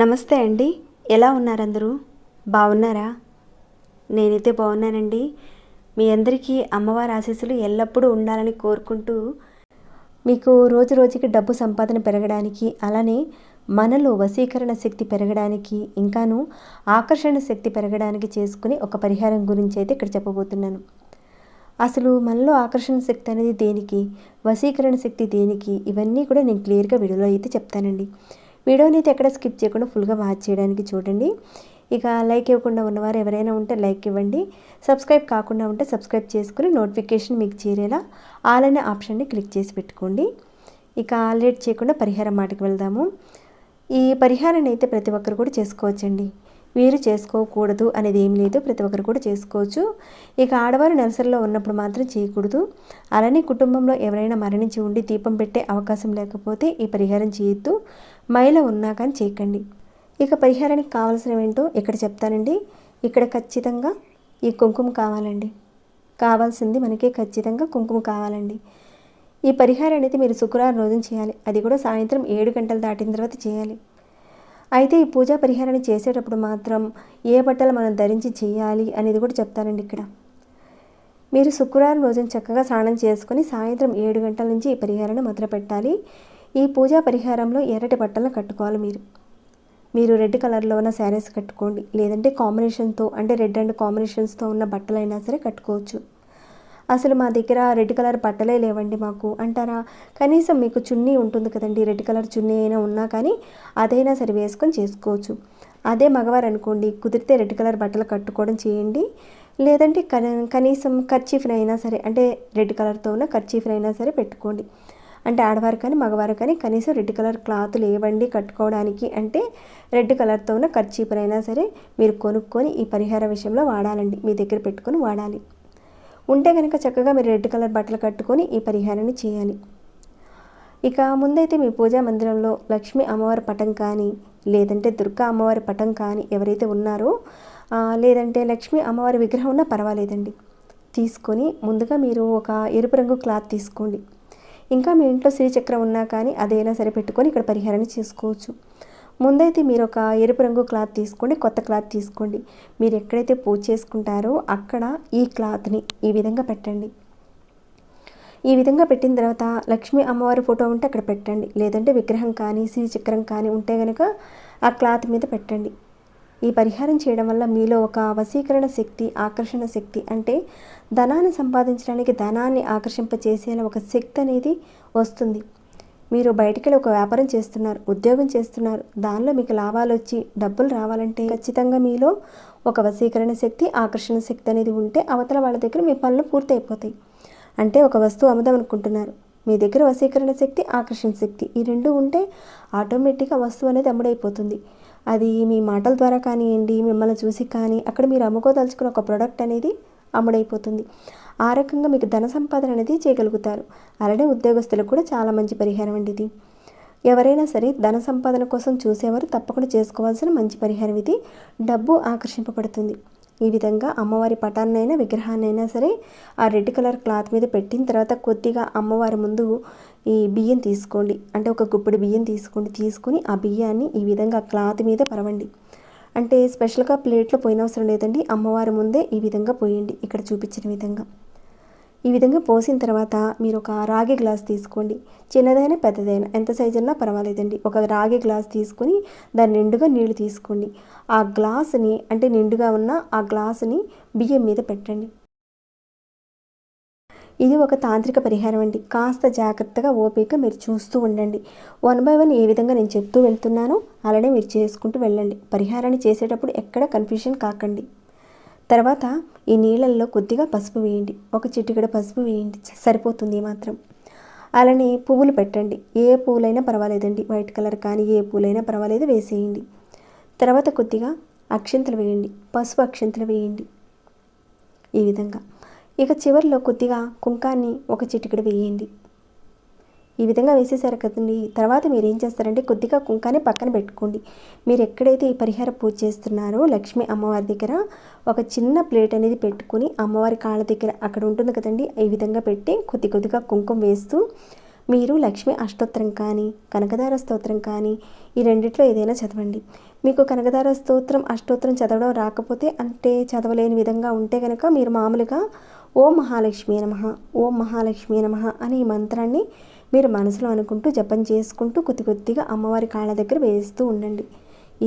నమస్తే అండి, ఎలా ఉన్నారు అందరూ? బాగున్నారా? నేనైతే బాగున్నానండి. మీ అందరికీ అమ్మవారి ఆశీస్సులు ఎల్లప్పుడూ ఉండాలని కోరుకుంటూ, మీకు రోజు రోజుకి డబ్బు సంపాదన పెరగడానికి, అలానే మనలో వశీకరణ శక్తి పెరగడానికి, ఇంకాను ఆకర్షణ శక్తి పెరగడానికి చేసుకునే ఒక పరిహారం గురించి అయితే ఇక్కడ చెప్పబోతున్నాను. అసలు మనలో ఆకర్షణ శక్తి అనేది దేనికి, వశీకరణ శక్తి దేనికి, ఇవన్నీ కూడా నేను క్లియర్గా వీడియోలో అయితే చెప్తానండి. వీడియోని అయితే ఎక్కడ స్కిప్ చేయకుండా ఫుల్గా వాచ్ చేయడానికి చూడండి. ఇక లైక్ ఇవ్వకుండా ఉన్నవారు ఎవరైనా ఉంటే లైక్ ఇవ్వండి. సబ్స్క్రైబ్ కాకుండా ఉంటే సబ్స్క్రైబ్ చేసుకుని నోటిఫికేషన్ మీకు చేరేలా ఆల్ అనే ఆప్షన్ని క్లిక్ చేసి పెట్టుకోండి. ఇక లేట్ చేయకుండా పరిహారం మాటకి వెళ్దాము. ఈ పరిహారాన్ని అయితే ప్రతి ఒక్కరు కూడా చేసుకోవచ్చండి. వీరు చేసుకోకూడదు అనేది ఏం లేదు, ప్రతి ఒక్కరు కూడా చేసుకోవచ్చు. ఇక ఆడవారు నెలసరిలో ఉన్నప్పుడు మాత్రం చేయకూడదు. అలానే కుటుంబంలో ఎవరైనా మరణించి ఉండి దీపం పెట్టే అవకాశం లేకపోతే ఈ పరిహారం చేయొద్దు. మహిళ ఉన్నా కానీ చేయకండి. ఇక పరిహారానికి కావాల్సినవేంటో ఇక్కడ చెప్తానండి. ఇక్కడ ఖచ్చితంగా ఈ కుంకుమ కావాలండి. కావాల్సింది మనకి ఖచ్చితంగా కుంకుమ కావాలండి. ఈ పరిహారాన్ని అయితే మీరు శుక్రవారం రోజున చేయాలి. అది కూడా సాయంత్రం 7 గంటలు దాటిన తర్వాత చేయాలి. అయితే ఈ పూజా పరిహారాన్ని చేసేటప్పుడు మాత్రం ఏ బట్టలు మనం ధరించి చేయాలి అనేది కూడా చెప్తానండి ఇక్కడ. మీరు శుక్రవారం రోజున చక్కగా స్నానం చేసుకొని సాయంత్రం 7 గంటల నుంచి ఈ పరిహారాన్ని మొదలు పెట్టాలి. ఈ పూజా పరిహారంలో ఎర్రటి బట్టలను కట్టుకోవాలి. మీరు రెడ్ కలర్లో ఉన్న శారీస్ కట్టుకోండి, లేదంటే కాంబినేషన్తో అంటే రెడ్ అండ్ కాంబినేషన్స్తో ఉన్న బట్టలైనా సరే కట్టుకోవచ్చు. అసలు మా దగ్గర రెడ్ కలర్ బట్టలే లేవండి మాకు అంటారా? కనీసం మీకు చున్నీ ఉంటుంది కదండి, రెడ్ కలర్ చున్నీ అయినా ఉన్నా కానీ అదైనా సరే వేసుకొని చేసుకోవచ్చు. అదే మగవారు అనుకోండి, కుదిరితే రెడ్ కలర్ బట్టలు కట్టుకోవడం చేయండి. లేదంటే కనీసం కర్చీఫ్ని అయినా సరే, అంటే రెడ్ కలర్తో ఉన్న కర్చీఫ్ని అయినా సరే పెట్టుకోండి. అంటే ఆడవారు కానీ మగవారు కానీ కనీసం రెడ్ కలర్ క్లాతులు లేవండి కట్టుకోవడానికి అంటే రెడ్ కలర్తో ఉన్న కర్చీఫ్ని అయినా సరే మీరు కొనుక్కొని ఈ పరిహార విషయంలో వాడాలండి. మీ దగ్గర పెట్టుకొని వాడాలి. ఉంటే కనుక చక్కగా మీరు రెడ్ కలర్ బట్టలు కట్టుకొని ఈ పరిహారాన్ని చేయాలి. ఇక ముందైతే మీ పూజా మందిరంలో లక్ష్మీ అమ్మవారి పటం కానీ, లేదంటే దుర్గా అమ్మవారి పటం కానీ ఎవరైతే ఉన్నారో, లేదంటే లక్ష్మీ అమ్మవారి విగ్రహం ఉన్నా పర్వాలేదండి, తీసుకొని ముందుగా మీరు ఒక ఎరుపు రంగు క్లాత్ తీసుకోండి. ఇంకా మీ ఇంట్లో శ్రీచక్రం ఉన్నా కానీ అదైనా సరే పెట్టుకొని ఇక్కడ పరిహారాన్ని చేసుకోవచ్చు. ముందైతే మీరు ఒక ఎరుపు రంగు క్లాత్ తీసుకోండి, కొత్త క్లాత్ తీసుకోండి. మీరు ఎక్కడైతే పూజ చేసుకుంటారో అక్కడ ఈ క్లాత్ని ఈ విధంగా పెట్టండి. ఈ విధంగా పెట్టిన తర్వాత లక్ష్మీ అమ్మవారి ఫోటో ఉంటే అక్కడ పెట్టండి, లేదంటే విగ్రహం కానీ శ్రీచక్రం కానీ ఉంటే కనుక ఆ క్లాత్ మీద పెట్టండి. ఈ పరిహారం చేయడం వల్ల మీలో ఒక వశీకరణ శక్తి, ఆకర్షణ శక్తి, అంటే ధనాన్ని సంపాదించడానికి ధనాన్ని ఆకర్షింపచేసేలా ఒక శక్తి అనేది వస్తుంది. మీరు బయటికి ఒక వ్యాపారం చేస్తున్నారు, ఉద్యోగం చేస్తున్నారు, దానిలో మీకు లాభాలు వచ్చి డబ్బులు రావాలంటే ఖచ్చితంగా మీలో ఒక వశీకరణ శక్తి, ఆకర్షణ శక్తి అనేది ఉంటే అవతల వాళ్ళ దగ్గర మీ పనులు పూర్తయిపోతాయి. అంటే ఒక వస్తువు అమ్ముదాం అనుకుంటున్నారు, మీ దగ్గర వశీకరణ శక్తి, ఆకర్షణ శక్తి ఈ రెండు ఉంటే ఆటోమేటిక్గా వస్తువు అనేది అమ్ముడైపోతుంది. అది మీ మాటల ద్వారా కానివ్వండి, మిమ్మల్ని చూసి కానీ అక్కడ మీరు అమ్ముకోదలుచుకున్న ఒక ప్రోడక్ట్ అనేది అమ్ముడైపోతుంది. ఆ రకంగా మీకు ధన సంపాదన అనేది చేయగలుగుతారు. అలానే ఉద్యోగస్తులకు కూడా చాలా మంచి పరిహారం అండి ఇది. ఎవరైనా సరే ధన సంపాదన కోసం చూసేవారు తప్పకుండా చేసుకోవాల్సిన మంచి పరిహారం ఇది. డబ్బు ఆకర్షింపబడుతుంది. ఈ విధంగా అమ్మవారి పటాన్నైనా విగ్రహాన్నైనా సరే ఆ రెడ్ కలర్ క్లాత్ మీద పెట్టిన తర్వాత కొద్దిగా అమ్మవారి ముందు ఈ బియ్యం తీసుకోండి, అంటే ఒక గుప్పెడు బియ్యం తీసుకుని ఆ బియ్యాన్ని ఈ విధంగా క్లాత్ మీద పరవండి. అంటే స్పెషల్గా ప్లేట్లో పోయినవసరం లేదండి, అమ్మవారి ముందే ఈ విధంగా పోయండి. ఇక్కడ చూపించిన విధంగా ఈ విధంగా పోసిన తర్వాత మీరు ఒక రాగి గ్లాస్ తీసుకోండి, చిన్నదైనా పెద్దదైనా ఎంత సైజు ఉన్నా పర్వాలేదండి. ఒక రాగి గ్లాస్ తీసుకొని దాని నిండుగా నీళ్లు తీసుకోండి. ఆ గ్లాసుని అంటే నిండుగా ఉన్న ఆ గ్లాసుని బియ్యం మీద పెట్టండి. ఇది ఒక తాంత్రిక పరిహారం అండి. కాస్త జాగ్రత్తగా ఓపిక మీరు చూస్తూ ఉండండి. 1 by 1 ఏ విధంగా నేను చెప్తూ వెళ్తున్నానో అలానే మీరు చేసుకుంటూ వెళ్ళండి. పరిహారాన్ని చేసేటప్పుడు ఎక్కడ కన్ఫ్యూషన్ కాకండి. తర్వాత ఈ నీళ్ళల్లో కొద్దిగా పసుపు వేయండి, ఒక చిటికెడు పసుపు వేయండి, సరిపోతుంది మాత్రం. అలానే పువ్వులు పెట్టండి, ఏ పువ్వులైనా పర్వాలేదండి, వైట్ కలర్ కానీ ఏ పువ్వులైనా పర్వాలేదు వేసేయండి. తర్వాత కొద్దిగా అక్షింతలు వేయండి, పసుపు అక్షింతలు వేయండి ఈ విధంగా. ఇక చివరిలో కొద్దిగా కుంకాన్ని ఒక చిటికెడు వేయండి. ఈ విధంగా వేసేసారు కదండి. తర్వాత మీరు ఏం చేస్తారంటే కొద్దిగా కుంకాన్ని పక్కన పెట్టుకోండి. మీరు ఎక్కడైతే ఈ పరిహార పూజ చేస్తున్నారో లక్ష్మీ అమ్మవారి దగ్గర ఒక చిన్న ప్లేట్ అనేది పెట్టుకుని అమ్మవారి కాళ్ళ దగ్గర అక్కడ ఉంటుంది కదండి, ఈ విధంగా పెట్టి కొద్ది కొద్దిగా కుంకుమ వేస్తూ మీరు లక్ష్మీ అష్టోత్తరం కానీ కనకదార స్తోత్రం కానీ ఈ రెండిట్లో ఏదైనా చదవండి. మీకు కనకదార స్తోత్రం అష్టోత్తరం చదవడం రాకపోతే, అంటే చదవలేని విధంగా ఉంటే కనుక మీరు మామూలుగా ఓం మహాలక్ష్మీ నమః, ఓం మహాలక్ష్మీ నమః అని ఈ మంత్రాన్ని మీరు మనసులో అనుకుంటూ జపం చేసుకుంటూ కొద్ది కొద్దిగా అమ్మవారి కాళ్ళ దగ్గర వేస్తూ ఉండండి.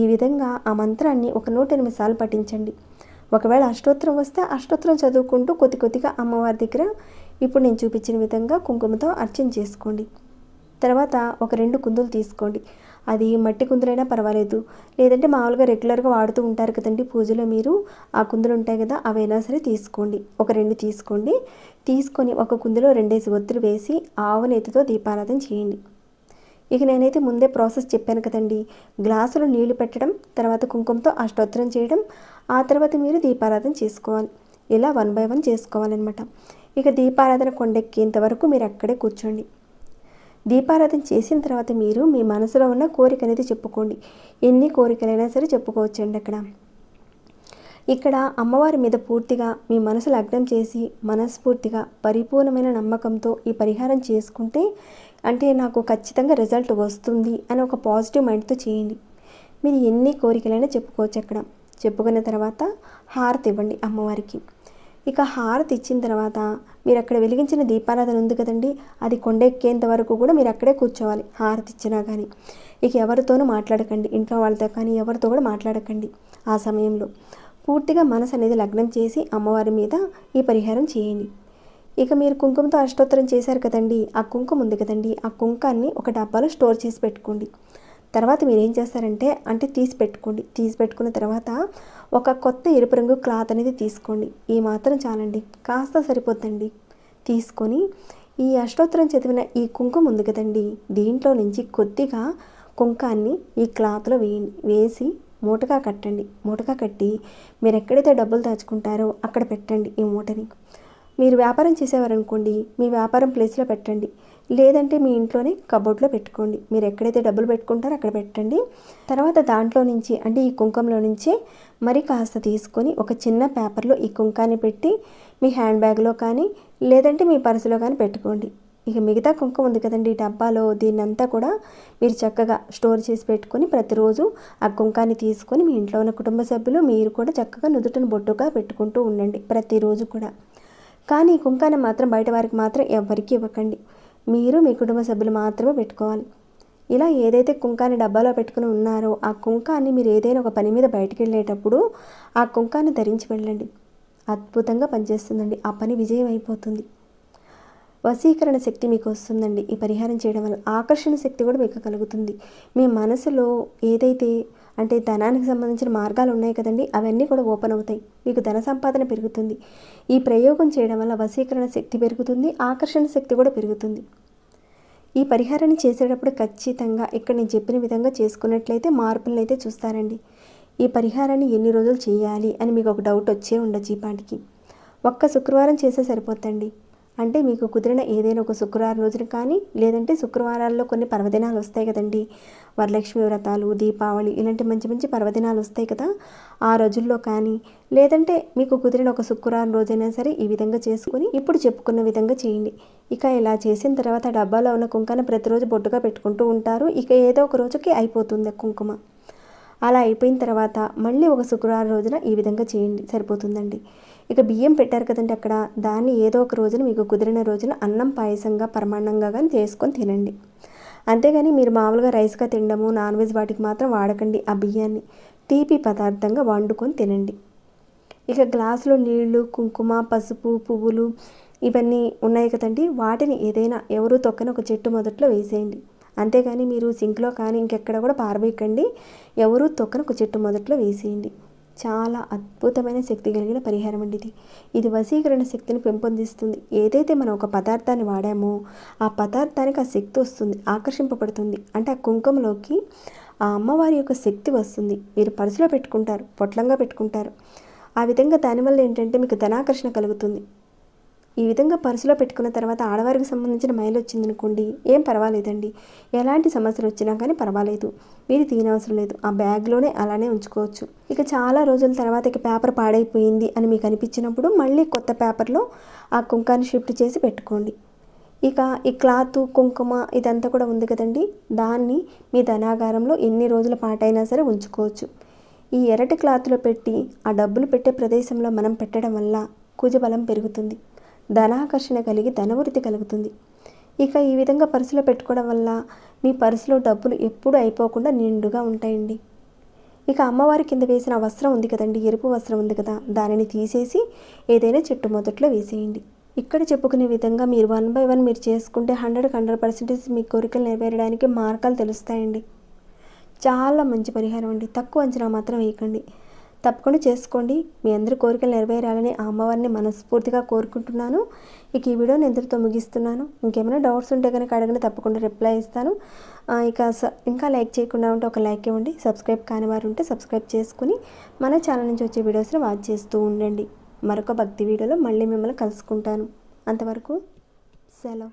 ఈ విధంగా ఆ మంత్రాన్ని ఒక 108 సార్లు పఠించండి. ఒకవేళ అష్టోత్తరం వస్తే అష్టోత్తరం చదువుకుంటూ కొద్ది కొద్దిగా అమ్మవారి దగ్గర ఇప్పుడు నేను చూపించిన విధంగా కుంకుమతో అర్చన చేసుకోండి. తర్వాత ఒక 2 కుందులు తీసుకోండి. అది మట్టి కుందులైనా పర్వాలేదు, లేదంటే మామూలుగా రెగ్యులర్గా వాడుతూ ఉంటారు కదండి పూజలో, మీరు ఆ కుందులు ఉంటాయి కదా, అవైనా సరే తీసుకోండి. ఒక 2 తీసుకోండి. తీసుకొని ఒక కుందులో 2 ఒత్తులు వేసి ఆవు నెయ్యితో దీపారాధన చేయండి. ఇక నేనైతే ముందే ప్రాసెస్ చెప్పాను కదండి, గ్లాసులో నీళ్లు పెట్టడం, తర్వాత కుంకుమతో అష్టోత్తరం చేయడం, ఆ తర్వాత మీరు దీపారాధన చేసుకోవాలి. ఇలా 1 by 1 చేసుకోవాలన్నమాట. ఇక దీపారాధన కొండెక్కేంత వరకు మీరు అక్కడే కూర్చోండి. దీపారాధన చేసిన తర్వాత మీరు మీ మనసులో ఉన్న కోరిక అనేది చెప్పుకోండి. ఎన్ని కోరికలైనా సరే చెప్పుకోవచ్చండి అక్కడ. ఇక్కడ అమ్మవారి మీద పూర్తిగా మీ మనసు లగ్నం చేసి మనస్ఫూర్తిగా పరిపూర్ణమైన నమ్మకంతో ఈ పరిహారం చేసుకుంటే, అంటే నాకు ఖచ్చితంగా రిజల్ట్ వస్తుంది అని ఒక పాజిటివ్ మైండ్తో చేయండి. మీరు ఎన్ని కోరికలైనా చెప్పుకోవచ్చు అక్కడ. చెప్పుకున్న తర్వాత హారతి ఇవ్వండి అమ్మవారికి. ఇక హారతి ఇచ్చిన తర్వాత మీరు అక్కడ వెలిగించిన దీపారాధన ఉంది కదండి, అది కొండెక్కేంత వరకు కూడా మీరు అక్కడే కూర్చోవాలి హారతి ఇచ్చినా కానీ. ఇక ఎవరితోనూ మాట్లాడకండి, ఇంట్లో వాళ్ళతో కానీ ఎవరితో కూడా మాట్లాడకండి. ఆ సమయంలో పూర్తిగా మనసు అనేది లగ్నం చేసి అమ్మవారి మీద ఈ పరిహారం చేయండి. ఇక మీరు కుంకుమతో అష్టోత్తరం చేశారు కదండి, ఆ కుంకుమ ఉంది కదండి, ఆ కుంకాన్ని ఒక డబ్బాలో స్టోర్ చేసి పెట్టుకోండి. తర్వాత మీరు ఏం చేస్తారంటే, తీసి పెట్టుకోండి. తీసి పెట్టుకున్న తర్వాత ఒక కొత్త ఎరుపు రంగు క్లాత్ అనేది తీసుకోండి. ఈ మాత్రం చాలండి, కాస్త సరిపోద్దండి. తీసుకొని ఈ అష్టోత్తరం చదివిన ఈ కుంకుమ ఉంది కదండి, దీంట్లో నుంచి కొద్దిగా కుంకాన్ని ఈ క్లాత్లో వేయండి. వేసి మూటగా కట్టండి. మూటగా కట్టి మీరు ఎక్కడైతే డబ్బులు దాచుకుంటారో అక్కడ పెట్టండి ఈ మూటని. మీరు వ్యాపారం చేసేవారనుకోండి, మీ వ్యాపారం ప్లేస్లో పెట్టండి, లేదంటే మీ ఇంట్లోనే కబోర్డ్లో పెట్టుకోండి. మీరు ఎక్కడైతే డబ్బులు పెట్టుకుంటారో అక్కడ పెట్టండి. తర్వాత దాంట్లో నుంచి, ఈ కుంకంలో నుంచి మరి కాస్త తీసుకొని ఒక చిన్న పేపర్లో ఈ కుంకాన్ని పెట్టి మీ హ్యాండ్ బ్యాగ్లో కానీ లేదంటే మీ పర్సులో కానీ పెట్టుకోండి. ఇక మిగతా కుంకుమ ఉంది కదండి డబ్బాలో, దీన్నంతా కూడా మీరు చక్కగా స్టోర్ చేసి పెట్టుకొని ప్రతిరోజు ఆ కుంకాన్ని తీసుకొని మీ ఇంట్లో ఉన్న కుటుంబ సభ్యులు మీరు కూడా చక్కగా నుదుటిని బొట్టుగా పెట్టుకుంటూ ఉండండి ప్రతిరోజు కూడా. కానీ ఈ కుంకాన్ని మాత్రం బయట వారికి మాత్రం ఎవరికి ఇవ్వకండి. మీరు మీ కుటుంబ సభ్యులు మాత్రమే పెట్టుకోవాలి. ఇలా ఏదైతే కుంకాన్ని డబ్బాలో పెట్టుకుని ఉన్నారో ఆ కుంకాన్ని మీరు ఏదైనా ఒక పని మీద బయటికి వెళ్ళేటప్పుడు ఆ కుంకాన్ని ధరించి వెళ్ళండి. అద్భుతంగా పనిచేస్తుందండి. ఆ పని విజయం అయిపోతుంది. వశీకరణ శక్తి మీకు వస్తుందండి ఈ పరిహారం చేయడం వల్ల. ఆకర్షణ శక్తి కూడా మీకు కలుగుతుంది. మీ మనసులో ఏదైతే ధనానికి సంబంధించిన మార్గాలు ఉన్నాయి కదండి, అవన్నీ కూడా ఓపెన్ అవుతాయి. మీకు ధన సంపాదన పెరుగుతుంది. ఈ ప్రయోగం చేయడం వల్ల వశీకరణ శక్తి పెరుగుతుంది, ఆకర్షణ శక్తి కూడా పెరుగుతుంది. ఈ పరిహారాన్ని చేసేటప్పుడు ఖచ్చితంగా ఇక్కడ నేను చెప్పిన విధంగా చేసుకున్నట్లయితే మార్పులను అయితే చూస్తారండి. ఈ పరిహారాన్ని ఎన్ని రోజులు చేయాలి అని మీకు ఒక డౌట్ వచ్చే ఉండొచ్చు. ఈ పాటికి ఒక్క శుక్రవారం చేసే సరిపోతండి. మీకు కుదిరిన ఏదైనా ఒక శుక్రవారం రోజున కానీ, లేదంటే శుక్రవారాల్లో కొన్ని పర్వదినాలు వస్తాయి కదండి, వరలక్ష్మి వ్రతాలు, దీపావళి, ఇలాంటి మంచి మంచి పర్వదినాలు వస్తాయి కదా, ఆ రోజుల్లో కానీ, లేదంటే మీకు కుదిరిన ఒక శుక్రవారం రోజైనా సరే ఈ విధంగా చేసుకుని ఇప్పుడు చెప్పుకున్న విధంగా చేయండి. ఇక ఇలా చేసిన తర్వాత డబ్బాలో ఉన్న కుంకాన్ని ప్రతిరోజు బొట్టుగా పెట్టుకుంటూ ఉంటారు. ఇక ఏదో ఒక రోజుకి అయిపోతుంది కుంకుమ. అలా అయిపోయిన తర్వాత మళ్ళీ ఒక శుక్రవారం రోజున ఈ విధంగా చేయండి, సరిపోతుందండి. ఇక బియ్యం పెట్టారు కదండి అక్కడ, దాన్ని ఏదో ఒక రోజున మీకు కుదిరిన రోజున అన్నం పాయసంగా పరమాన్నంగా కానీ చేసుకొని తినండి. అంతేగాని మీరు మామూలుగా రైస్గా తినడము, నాన్ వెజ్ వాటికి మాత్రం వాడకండి. ఆ బియ్యాన్ని తీపి పదార్థంగా వండుకొని తినండి. ఇక గ్లాసులో నీళ్లు, కుంకుమ, పసుపు, పువ్వులు ఇవన్నీ ఉన్నాయి కదండి, వాటిని ఏదైనా ఎవరు తొక్కని ఒక చెట్టు మొదట్లో వేసేయండి. అంతేగాని మీరు సింక్లో కానీ ఇంకెక్కడ కూడా పారవేయకండి. ఎవరు తొక్కని ఒక చెట్టు మొదట్లో వేసేయండి. చాలా అద్భుతమైన శక్తి కలిగిన పరిహారం అండి ఇది. ఇది వశీకరణ శక్తిని పెంపొందిస్తుంది. ఏదైతే మనం ఒక పదార్థాన్ని వాడామో ఆ పదార్థానికి ఆ శక్తి వస్తుంది, ఆకర్షింపబడుతుంది. ఆ కుంకుమలోకి ఆ అమ్మవారి యొక్క శక్తి వస్తుంది. మీరు పర్సులో పెట్టుకుంటారు, పొట్లంగా పెట్టుకుంటారు. ఆ విధంగా దానివల్ల ఏంటంటే మీకు ధనాకర్షణ కలుగుతుంది. ఈ విధంగా పర్సులో పెట్టుకున్న తర్వాత ఆడవారికి సంబంధించిన మైల్ వచ్చిందనుకోండి, ఏం పర్వాలేదండి. ఎలాంటి సమస్యలు వచ్చినా కానీ పర్వాలేదు, మీరు తీయనవసరం లేదు. ఆ బ్యాగ్లోనే అలానే ఉంచుకోవచ్చు. ఇక చాలా రోజుల తర్వాత ఇక పేపర్ పాడైపోయింది అని మీకు అనిపించినప్పుడు మళ్ళీ కొత్త పేపర్లో ఆ కుంకాన్ని షిఫ్ట్ చేసి పెట్టుకోండి. ఇక ఈ క్లాత్, కుంకుమ ఇదంతా కూడా ఉంది కదండి, దాన్ని మీ ధనాగారంలో ఎన్ని రోజుల పాటైనా సరే ఉంచుకోవచ్చు. ఈ ఎర్రటి క్లాత్లో పెట్టి ఆ డబ్బులు పెట్టే ప్రదేశంలో మనం పెట్టడం వల్ల కుజబలం పెరుగుతుంది, ధనాకర్షణ కలిగి ధనవృద్ధి కలుగుతుంది. ఇక ఈ విధంగా పర్సులో పెట్టుకోవడం వల్ల మీ పర్సులో డబ్బులు ఎప్పుడూ అయిపోకుండా నిండుగా ఉంటాయండి. ఇక అమ్మవారి కింద వేసిన వస్త్రం ఉంది కదండి, ఎరుపు వస్త్రం ఉంది కదా, దానిని తీసేసి ఏదైనా చెట్టు మొదట్లో వేసేయండి. ఇక్కడ చెప్పుకునే విధంగా మీరు 1 by 1 మీరు చేసుకుంటే 100% మీ కోరికలు నెరవేరడానికి మార్గాలు తెలుస్తాయండి. చాలా మంచి పరిహారం అండి. తక్కువ అంచనా మాత్రం వేయకండి, తప్పకుండా చేసుకోండి. మీ అందరి కోరికలు నెరవేరాలని ఆ అమ్మవారిని మనస్ఫూర్తిగా కోరుకుంటున్నాను. ఇక ఈ వీడియోని ఇంతటితో ముగిస్తున్నాను. ఇంకేమైనా డౌట్స్ ఉంటే కనుక అడగండి, తప్పకుండా రిప్లై ఇస్తాను. ఇంకా లైక్ చేయకుండా ఉంటే ఒక లైక్ ఇవ్వండి. సబ్స్క్రైబ్ కాని వారు ఉంటే సబ్స్క్రైబ్ చేసుకుని మన ఛానల్ నుంచి వచ్చే వీడియోస్ని వాచ్ చేస్తూ ఉండండి. మరొక భక్తి వీడియోలో మళ్ళీ మిమ్మల్ని కలుసుకుంటాను. అంతవరకు సెలవు.